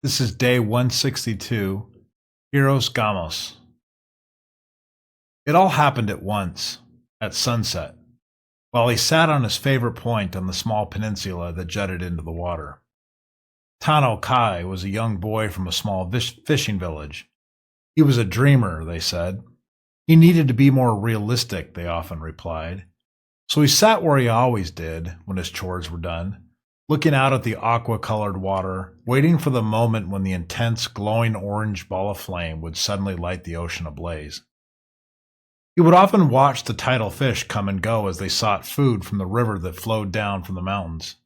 This is day 162, Hieros Gamos. It all happened at once, at sunset, while he sat on his favorite point on the small peninsula that jutted into the water. Tano Kai was a young boy from a small fishing village. He was a dreamer, they said. He needed to be more realistic, they often replied. So he sat where he always did when his chores were done, looking out at the aqua-colored water, waiting for the moment when the intense, glowing orange ball of flame would suddenly light the ocean ablaze. He would often watch the tidal fish come and go as they sought food from the river that flowed down from the mountains.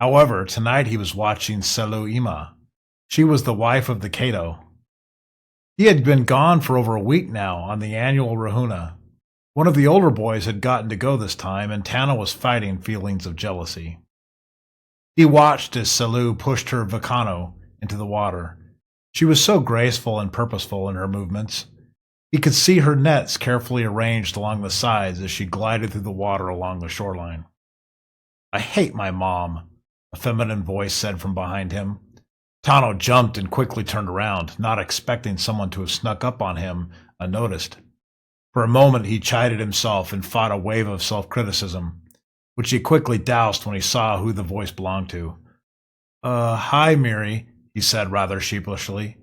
However, tonight he was watching Selu Ima. She was the wife of the Kato. He had been gone for over a week now on the annual Rahuna. One of the older boys had gotten to go this time, and Tano was fighting feelings of jealousy. He watched as Selu pushed her Vicano into the water. She was so graceful and purposeful in her movements. He could see her nets carefully arranged along the sides as she glided through the water along the shoreline. "I hate my mom," a feminine voice said from behind him. Tano jumped and quickly turned around, not expecting someone to have snuck up on him unnoticed. For a moment he chided himself and fought a wave of self-criticism, which he quickly doused when he saw who the voice belonged to. Hi, Miri," he said rather sheepishly.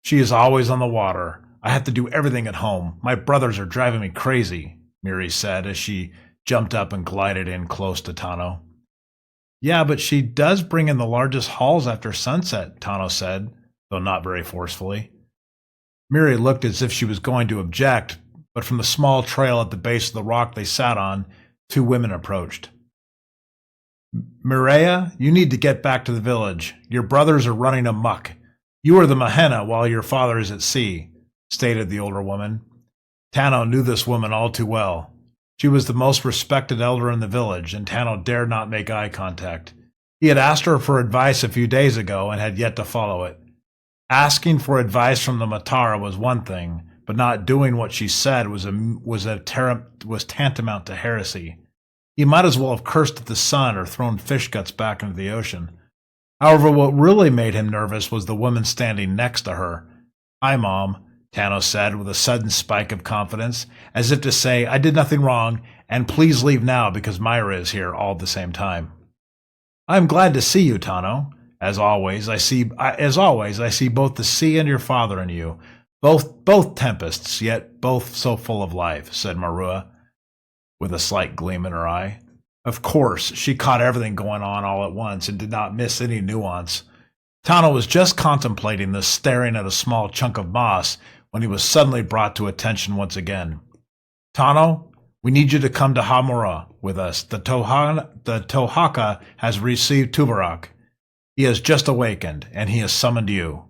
"She is always on the water. I have to do everything at home. My brothers are driving me crazy," Miri said as she jumped up and glided in close to Tano. "Yeah, but she does bring in the largest hauls after sunset," Tano said, though not very forcefully. Miri looked as if she was going to object, but from the small trail at the base of the rock they sat on, two women approached. "Mireya, you need to get back to the village. Your brothers are running amok. You are the Mahena while your father is at sea," stated the older woman. Tano knew this woman all too well. She was the most respected elder in the village, and Tano dared not make eye contact. He had asked her for advice a few days ago and had yet to follow it. Asking for advice from the Matara was one thing, but not doing what she said was tantamount to heresy. He might as well have cursed at the sun or thrown fish guts back into the ocean. However, what really made him nervous was the woman standing next to her. "Hi, Mom," Tano said with a sudden spike of confidence, as if to say, "I did nothing wrong, and please leave now because Myra is here all at the same time." "I am glad to see you, Tano. As always, I see both the sea and your father in you. Both tempests, yet both so full of life," said Marua, with a slight gleam in her eye. Of course, she caught everything going on all at once and did not miss any nuance. Tano was just contemplating this, staring at a small chunk of moss, when he was suddenly brought to attention once again. "Tano, we need you to come to Hamura with us. The Tohaka has received Tubarak. He has just awakened, and he has summoned you.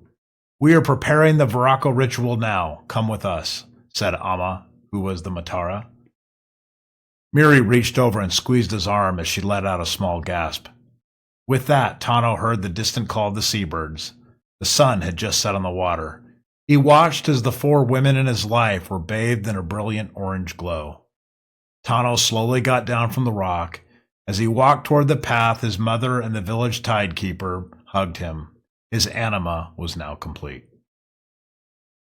We are preparing the Varako ritual now. Come with us," said Amma, who was the Matara. Miri reached over and squeezed his arm as she let out a small gasp. With that, Tano heard the distant call of the seabirds. The sun had just set on the water. He watched as the four women in his life were bathed in a brilliant orange glow. Tano slowly got down from the rock. As he walked toward the path, his mother and the village tidekeeper hugged him. His anima was now complete.